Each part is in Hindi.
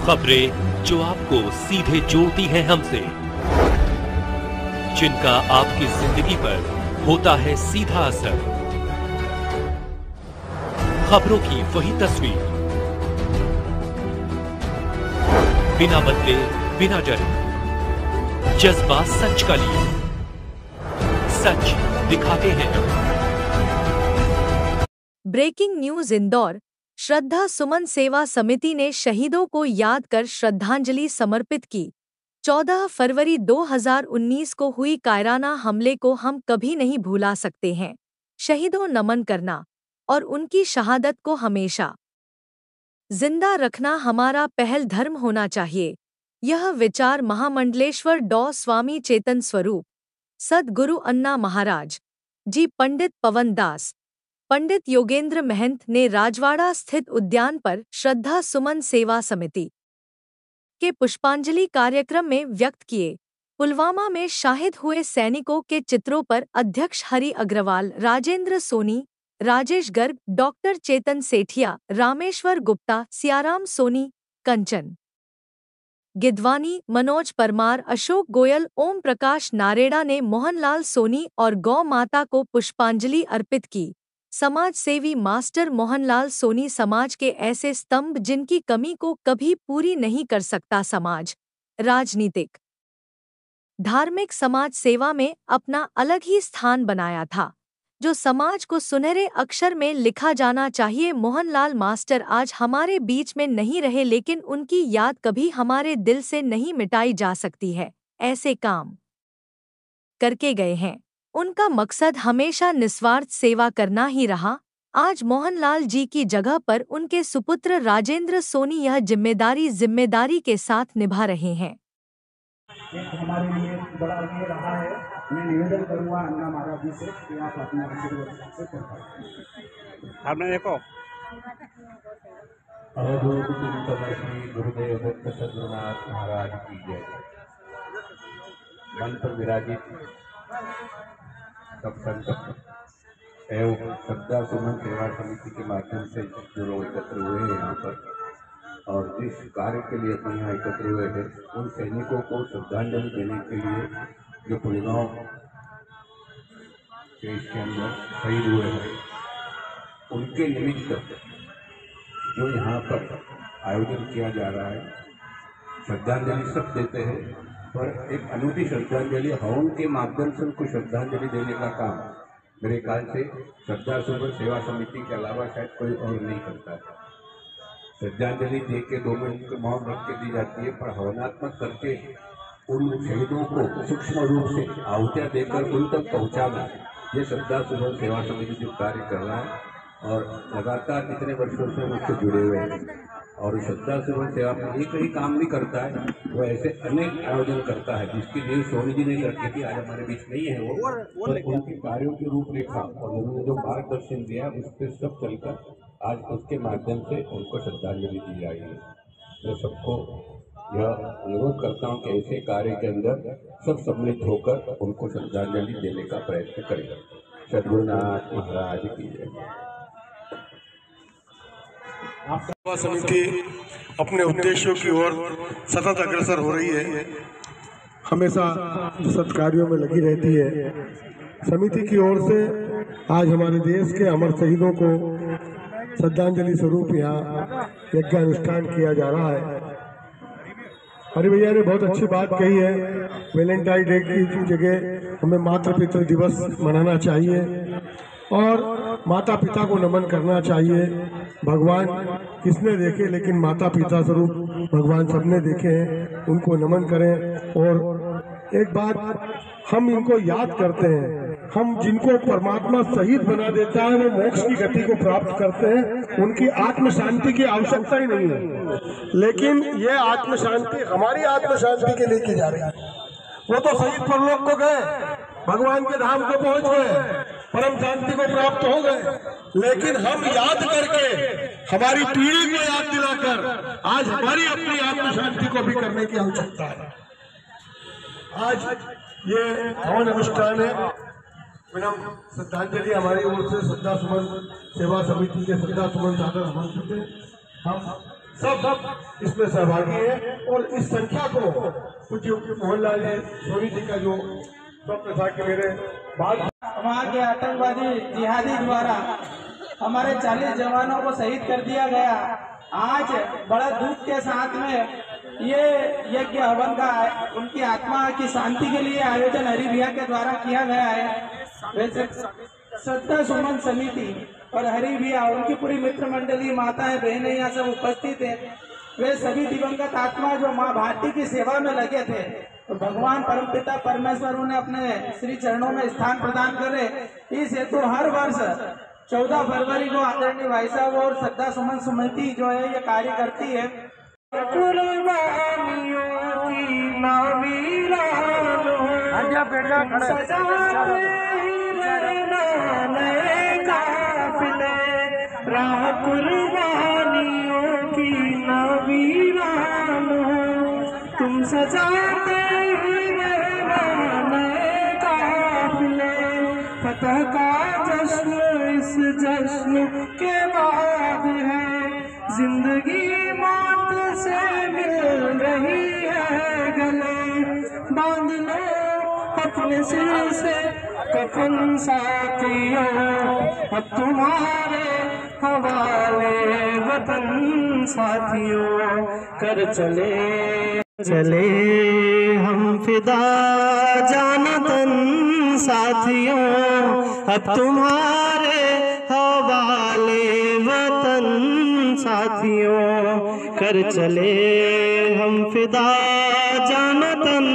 खबरें जो आपको सीधे जोड़ती हैं हमसे, जिनका आपकी जिंदगी पर होता है सीधा असर। खबरों की वही तस्वीर, बिना बदले बिना डरे, जज्बा सच का लिए, सच दिखाते हैं। Breaking news Indore. श्रद्धा सुमन सेवा समिति ने शहीदों को याद कर श्रद्धांजलि समर्पित की। 14 फरवरी 2019 को हुई कायराना हमले को हम कभी नहीं भुला सकते हैं। शहीदों नमन करना और उनकी शहादत को हमेशा जिंदा रखना हमारा पहल धर्म होना चाहिए। यह विचार महामंडलेश्वर डॉ स्वामी चेतन स्वरूप सद्गुरु अन्ना महाराज जी, पंडित पवन दास, पंडित योगेंद्र महंत ने राजवाड़ा स्थित उद्यान पर श्रद्धा सुमन सेवा समिति के पुष्पांजलि कार्यक्रम में व्यक्त किए। पुलवामा में शहीद हुए सैनिकों के चित्रों पर अध्यक्ष हरि अग्रवाल, राजेंद्र सोनी, राजेश गर्ग, डॉक्टर चेतन सेठिया, रामेश्वर गुप्ता, सियाराम सोनी, कंचन गिदवानी, मनोज परमार, अशोक गोयल, ओम प्रकाश नारेड़ा ने मोहनलाल सोनी और गौ माता को पुष्पांजलि अर्पित की। समाज सेवी मास्टर मोहनलाल सोनी समाज के ऐसे स्तंभ जिनकी कमी को कभी पूरी नहीं कर सकता। समाज, राजनीतिक, धार्मिक, समाज सेवा में अपना अलग ही स्थान बनाया था, जो समाज को सुनहरे अक्षर में लिखा जाना चाहिए। मोहनलाल मास्टर आज हमारे बीच में नहीं रहे, लेकिन उनकी याद कभी हमारे दिल से नहीं मिटाई जा सकती है। ऐसे काम करके गए हैं। उनका मकसद हमेशा निस्वार्थ सेवा करना ही रहा। आज मोहनलाल जी की जगह पर उनके सुपुत्र राजेंद्र सोनी यह जिम्मेदारी के साथ निभा रहे हैं। हमारे लिए बड़ा ये रहा है। मैं निवेदन करूंगा अन्ना महाराज जी से कि आप अपना आशीर्वाद से करवाएं। आपने देखो अवधूत चिंतन श्री गुरुदेव दत्त सद्गुरुनाथ महाराज की जय। मन पर विराजित सब संत एवं श्रद्धा सुमन सेवा समिति के माध्यम से जो लोग एकत्र हुए हैं यहाँ पर, और जिस कार्य के लिए अपने यहाँ एकत्र हुए हैं, उन सैनिकों को श्रद्धांजलि देने के लिए जो पुलगांव देश के अंदर शहीद हुए हैं, उनके निमित्त जो यहाँ पर आयोजन किया जा रहा है। श्रद्धांजलि सब देते हैं, पर एक अनूठी श्रद्धांजलि हवन के माध्यम से उनको श्रद्धांजलि देने का काम मेरे ख्याल से श्रद्धा सुमन सेवा समिति के अलावा शायद कोई और नहीं करता है। श्रद्धांजलि दे के 2 मिनट के मौन रख के दी जाती है, पर हवनात्मक करके उन शहीदों को सूक्ष्म रूप से आहुतियाँ देकर उन तक पहुँचाना, ये श्रद्धा सुमन सेवा समिति जो कार्य कर रहा है और लगातार इतने वर्षों से मुझसे जुड़े हुए हैं। और श्रद्धा सुमन सेवा में एक ही काम नहीं करता है, वो ऐसे अनेक आयोजन करता है जिसकी नींव सोनी जी ने करके थी। आज हमारे बीच नहीं है वो, तो उनके कार्यों की रूपरेखा और उन्होंने जो मार्गदर्शन दिया उस पर सब चलकर आज उसके माध्यम से उनको श्रद्धांजलि दी जा रही है। मैं सबको यह अनुरोध करता हूँ कि ऐसे कार्य के अंदर सब सम्मिलित होकर उनको श्रद्धांजलि देने का प्रयत्न करें। सद्गुरुनाथ महाराज की जय। सेवा समिति अपने उद्देश्यों की ओर सतत अग्रसर हो रही है, हमेशा सत्कार्यों में लगी रहती है। समिति की ओर से आज हमारे देश के अमर शहीदों को श्रद्धांजलि स्वरूप यहाँ यज्ञानुष्ठान किया जा रहा है। हरि भैया ने बहुत अच्छी बात कही है, वैलेंटाइन डे की जगह हमें मातृ पितृ दिवस मनाना चाहिए और माता पिता को नमन करना चाहिए। भगवान किसने देखे, लेकिन माता पिता स्वरूप भगवान सबने देखे हैं, उनको नमन करें। और एक बात हम इनको याद करते हैं, हम जिनको परमात्मा शहीद बना देता है वो मोक्ष की गति को प्राप्त करते हैं, उनकी आत्म शांति की आवश्यकता ही नहीं है, लेकिन ये आत्म शांति हमारी आत्म शांति के लिए की जा रही है। वो तो शहीद परलोक को गए, भगवान के धाम को पहुंच गए, परम शांति को प्राप्त हो गए, लेकिन हम याद करके हमारी पीढ़ी को याद दिलाकर आज हमारी अपनी आत्म शांति को भी करने की आवश्यकता है। आज ये हवन अनुष्ठान है, श्रद्धांजलि हमारी ओर से श्रद्धा सुमन सेवा समिति के श्रद्धा सुमन सागर हवन से हम सब इसमें सहभागी है। और इस संख्या को कुछ मोहनलाल सोनी जी का जो स्वप्न था कि मेरे बाद वहाँ के आतंकवादी जिहादी द्वारा हमारे 40 जवानों को शहीद कर दिया गया। आज बड़ा दुख के साथ में ये यज्ञ हवन का उनकी आत्मा की शांति के लिए आयोजन हरि भैया के द्वारा किया गया है। वैसे श्रद्धा सुमन समिति और हरि भैया उनकी पूरी मित्र मंडली माताएं बहनें यहाँ सब उपस्थित है। वे सभी दिवंगत आत्मा जो माँ भारती की सेवा में लगे थे, तो भगवान परमपिता परमेश्वर उन्हें अपने श्री चरणों में स्थान प्रदान करे। इस हेतु हर वर्ष 14 फरवरी को आदरणीय भाई साहब और श्रद्धा सुमन समिति जो है ये कार्य करती है। तुम सजाते फतह का जश्न इस जश्न के बाद है, जिंदगी मौत से मिल रही है गले, बांध लो अपने सिर से कफन साथियों, अब तुम्हारे हवाले वतन साथियों, कर चले हम फिदा जानतन साथियों, अब तुम्हारे हवाले वतन साथियों, कर चले हम फिदा जानतन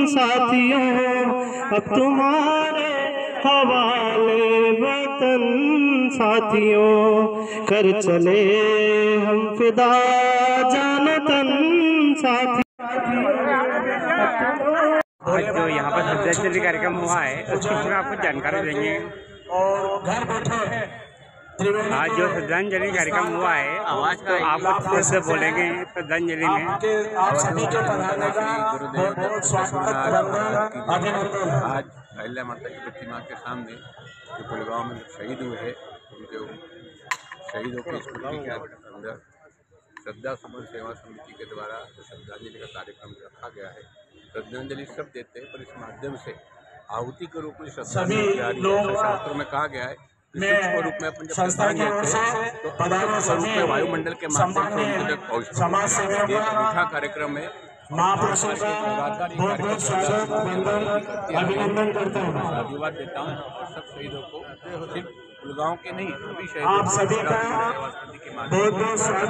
साथियों, अब तुम्हारे हवाले वतन साथियों, कर चले हम फिदा जानतन साथियों। आज जो यहाँ पर श्रद्धांजलि कार्यक्रम हुआ है उसके बारे में आपको जानकारी देंगे। और घर बैठे आज जो श्रद्धांजलि कार्यक्रम हुआ है तो आप कुछ से बोलेंगे श्रद्धांजलि में। आप सभी के पधारने का बहुत बहुत स्वागत अभिनंदन। आज अहिल्या माता की प्रतिमा के सामने जो पुलगांव में शहीद हुए हैं उनके शहीदों की स्मृति के अंदर श्रद्धा सुमन सेवा समिति के द्वारा श्रद्धांजलि का कार्यक्रम रखा गया है। श्रद्धांजलि सब देते हैं पर इस माध्यम से आहुति के रूप में श्रद्धांजलि शास्त्रों में कहा गया है। रूप में अपन जब श्रद्धांजलि देते हैं तो वायुमंडल के माध्यम से उनके तक पहुँचते हैं। कार्यक्रम में महापुरुषों का बहुत बहुत स्वागत अभिनंदन करता हूँ, धन्यवाद देता हूँ। और सब शहीदों को सिर्फ पुलगांव के नहीं सभी शहीदों आप सभी का बहुत बहुत स्वागत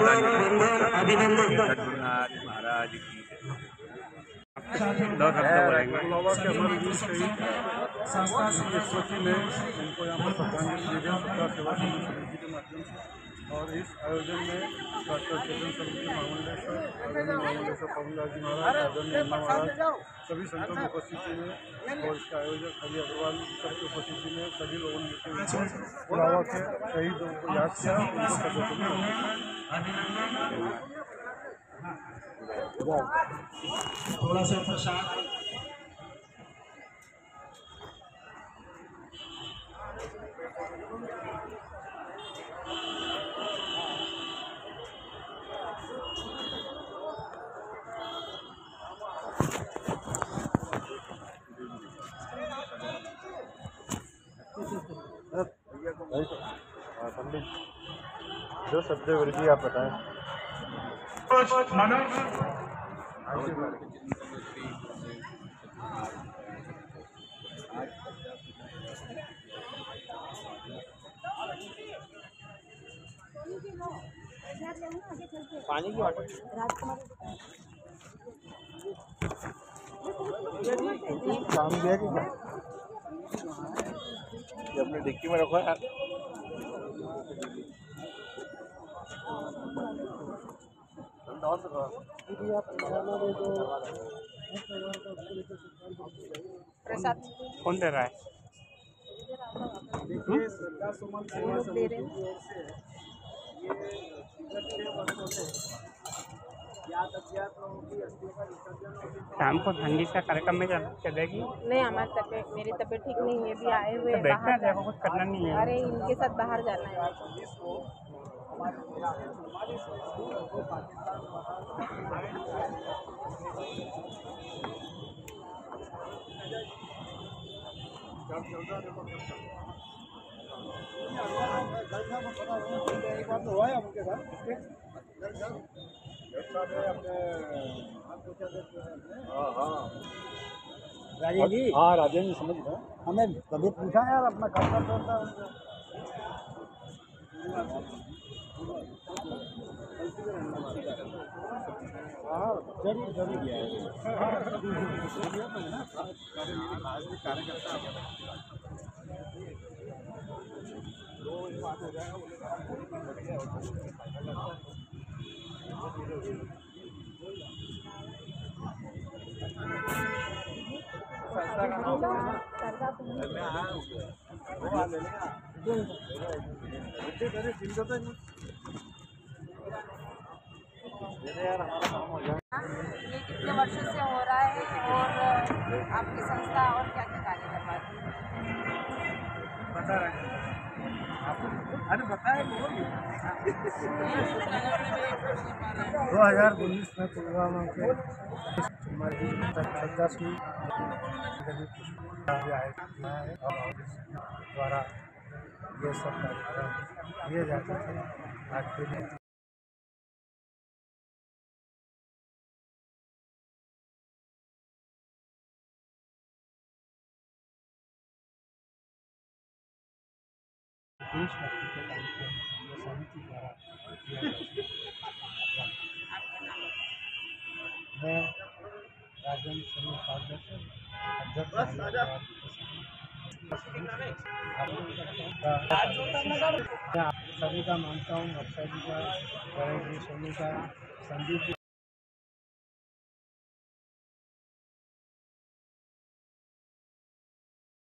अभिनंदन। महाराज की दो शब्द बोलेंगे। के हमारे वीर शहीद संस्था सरस्वती ने उनको यहाँ पर श्रद्धांजलि दी गई श्रद्धा सेवा समिति के माध्यम से। और इस आयोजन में डॉक्टर चेतन समिति महामंडलेश्वर, आदरणीय महामंडलेश्वर पवनलाल जी महाराज, आदरणीय अन्ना महाराज, सभी संतों की उपस्थिति में और इसका आयोजक हरि अग्रवाल सबकी उपस्थिति में सभी लोगों ने पुलावा के शहीदों को याद किया, उनको श्रद्धांजलि। थोड़ा सा प्रसाद पंडित जो शब्द वर्गीय आप बताएं। पानी की वाटर पानी दिया कि ये अपने डिक्की में रखो यार। कौन दे रहा है? देखिए श्रद्धा सुमन सेवा समिति की ओर से ये 6 वर्षों से शाम को संगीत का कार्यक्रम में चलेगी? नहीं, हमारी तबीयत, मेरी तबीयत ठीक नहीं है, अभी आए हुए तो हैं देखना है, बाहर। देखो कुछ करना नहीं है। अरे इनके साथ बाहर जाना है। एक बार तो हुआ है उनके साथ राजेंद्र जी। हाँ राजेंद्र जी समझ गए। हमें तबीयत पूछा यार अपना घर पर बोलता हाँ जरूर जरूर कार्यकर्ता ये कितने वर्षों से हो रहा है और आपकी संस्था और क्या क्या कार्य करवाती है? बता रहे हैं अरे बताए 2019 में पुलवामा के हमारी श्रद्धाश्री द्वारा ये सब कार्यक्रम किए जाते थे। आज के दिन देशभक्ति के कार्यक्रम ये समिति द्वारा किया जाता है। मैं राजेंद्र सिंह उपाध्यक्ष अध्यक्ष सभी का मानता हूँ। अक्षय जी का, गणेश जी, सोनी का, संदीप जी